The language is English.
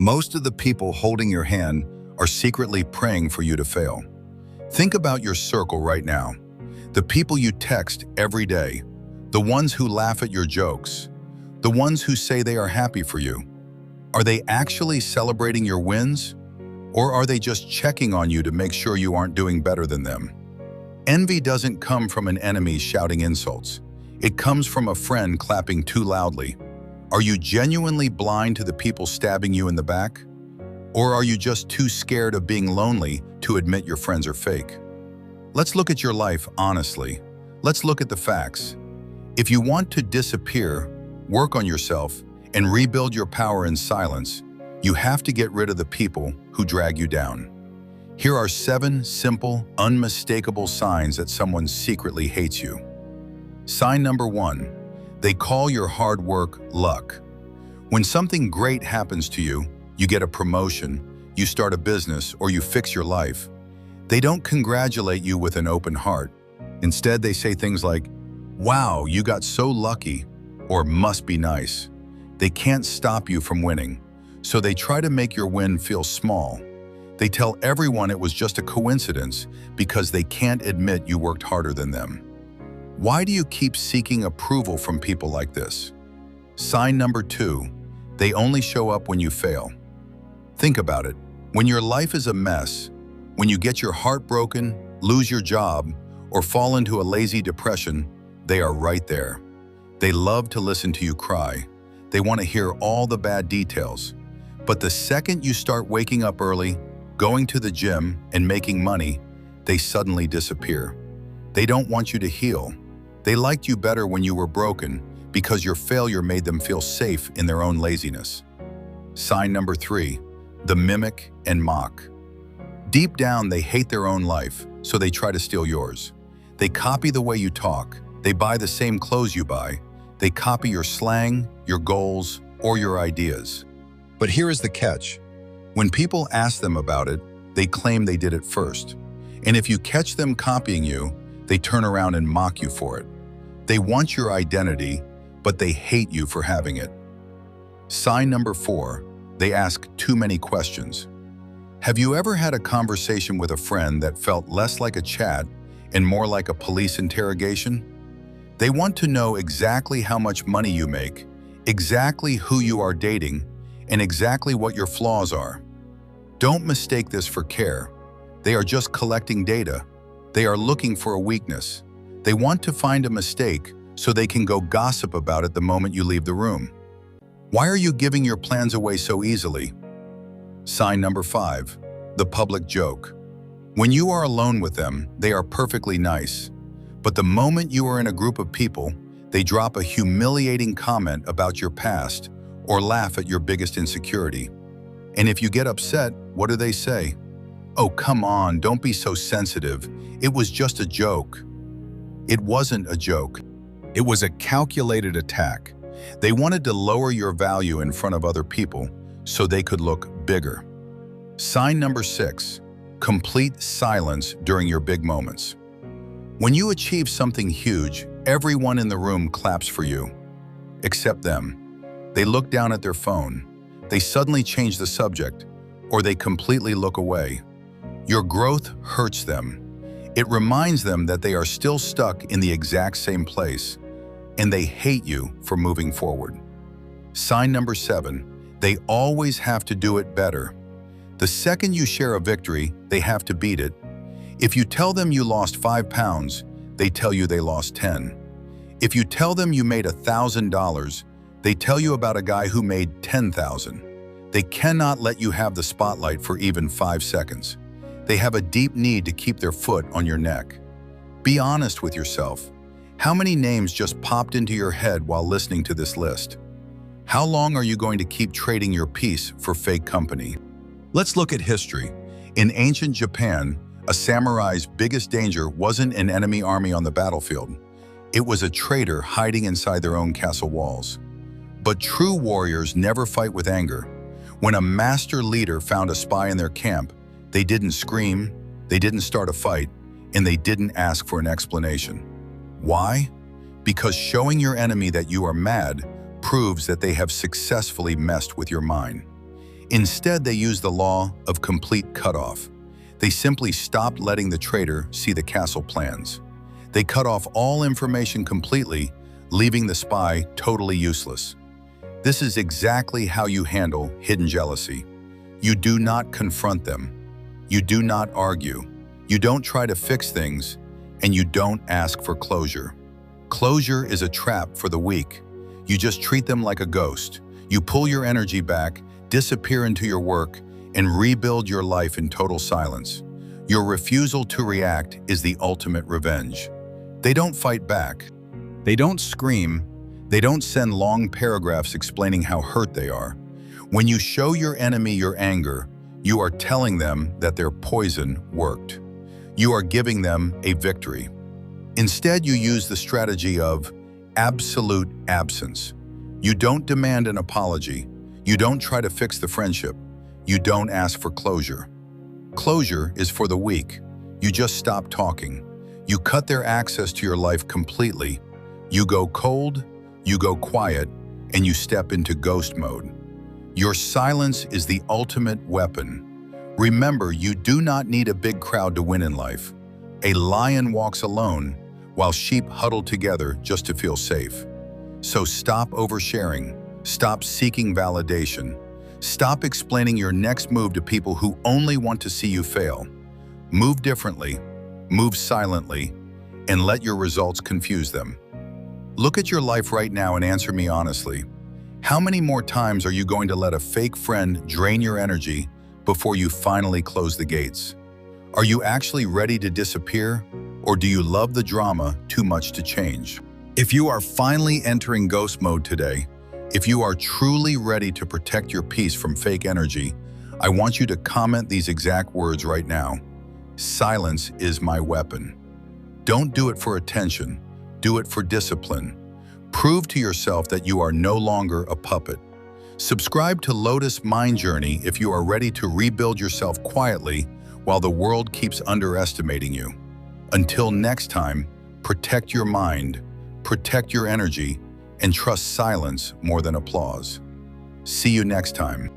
Most of the people holding your hand are secretly praying for you to fail. Think about your circle right now. The people you text every day, the ones who laugh at your jokes, the ones who say they are happy for you. Are they actually celebrating your wins? Or are they just checking on you to make sure you aren't doing better than them? Envy doesn't come from an enemy shouting insults. It comes from a friend clapping too loudly. Are you genuinely blind to the people stabbing you in the back? Or are you just too scared of being lonely to admit your friends are fake? Let's look at your life honestly. Let's look at the facts. If you want to disappear, work on yourself, and rebuild your power in silence, you have to get rid of the people who drag you down. Here are 7 simple, unmistakable signs that someone secretly hates you. Sign number 1. They call your hard work luck. When something great happens to you, you get a promotion, you start a business, or you fix your life, they don't congratulate you with an open heart. Instead, they say things like, "Wow, you got so lucky," or "must be nice." They can't stop you from winning, so they try to make your win feel small. They tell everyone it was just a coincidence because they can't admit you worked harder than them. Why do you keep seeking approval from people like this? Sign number 2, they only show up when you fail. Think about it. When your life is a mess, when you get your heart broken, lose your job, or fall into a lazy depression, they are right there. They love to listen to you cry. They want to hear all the bad details. But the second you start waking up early, going to the gym, and making money, they suddenly disappear. They don't want you to heal. They liked you better when you were broken because your failure made them feel safe in their own laziness. Sign number 3, the mimic and mock. Deep down, they hate their own life, so they try to steal yours. They copy the way you talk. They buy the same clothes you buy. They copy your slang, your goals, or your ideas. But here is the catch. When people ask them about it, they claim they did it first. And if you catch them copying you, they turn around and mock you for it. They want your identity, but they hate you for having it. Sign number 4, they ask too many questions. Have you ever had a conversation with a friend that felt less like a chat and more like a police interrogation? They want to know exactly how much money you make, exactly who you are dating, and exactly what your flaws are. Don't mistake this for care. They are just collecting data. They are looking for a weakness. They want to find a mistake so they can go gossip about it the moment you leave the room. Why are you giving your plans away so easily? Sign number 5, the public joke. When you are alone with them, they are perfectly nice. But the moment you are in a group of people, they drop a humiliating comment about your past or laugh at your biggest insecurity. And if you get upset, what do they say? "Oh, come on, don't be so sensitive. It was just a joke." It wasn't a joke. It was a calculated attack. They wanted to lower your value in front of other people so they could look bigger. Sign number 6, complete silence during your big moments. When you achieve something huge, everyone in the room claps for you, except them. They look down at their phone. They suddenly change the subject, or they completely look away. Your growth hurts them. It reminds them that they are still stuck in the exact same place, and they hate you for moving forward. Sign number 7, they always have to do it better. The second you share a victory, they have to beat it. If you tell them you lost 5 pounds, they tell you they lost 10. If you tell them you made $1,000, they tell you about a guy who made 10,000. They cannot let you have the spotlight for even 5 seconds. They have a deep need to keep their foot on your neck. Be honest with yourself. How many names just popped into your head while listening to this list? How long are you going to keep trading your peace for fake company? Let's look at history. In ancient Japan, a samurai's biggest danger wasn't an enemy army on the battlefield. It was a traitor hiding inside their own castle walls. But true warriors never fight with anger. When a master leader found a spy in their camp, they didn't scream, they didn't start a fight, and they didn't ask for an explanation. Why? Because showing your enemy that you are mad proves that they have successfully messed with your mind. Instead, they use the law of complete cutoff. They simply stop letting the traitor see the castle plans. They cut off all information completely, leaving the spy totally useless. This is exactly how you handle hidden jealousy. You do not confront them. You do not argue. You don't try to fix things, and you don't ask for closure. Closure is a trap for the weak. You just treat them like a ghost. You pull your energy back, disappear into your work, and rebuild your life in total silence. Your refusal to react is the ultimate revenge. They don't fight back. They don't scream. They don't send long paragraphs explaining how hurt they are. When you show your enemy your anger, you are telling them that their poison worked. You are giving them a victory. Instead, you use the strategy of absolute absence. You don't demand an apology. You don't try to fix the friendship. You don't ask for closure. Closure is for the weak. You just stop talking. You cut their access to your life completely. You go cold, you go quiet, and you step into ghost mode. Your silence is the ultimate weapon. Remember, you do not need a big crowd to win in life. A lion walks alone, while sheep huddle together just to feel safe. So stop oversharing. Stop seeking validation. Stop explaining your next move to people who only want to see you fail. Move differently, move silently, and let your results confuse them. Look at your life right now and answer me honestly. How many more times are you going to let a fake friend drain your energy before you finally close the gates? Are you actually ready to disappear, or do you love the drama too much to change? If you are finally entering ghost mode today, if you are truly ready to protect your peace from fake energy, I want you to comment these exact words right now. Silence is my weapon. Don't do it for attention. Do it for discipline. Prove to yourself that you are no longer a puppet. Subscribe to Lotus Mind Journey if you are ready to rebuild yourself quietly while the world keeps underestimating you. Until next time, protect your mind, protect your energy, and trust silence more than applause. See you next time.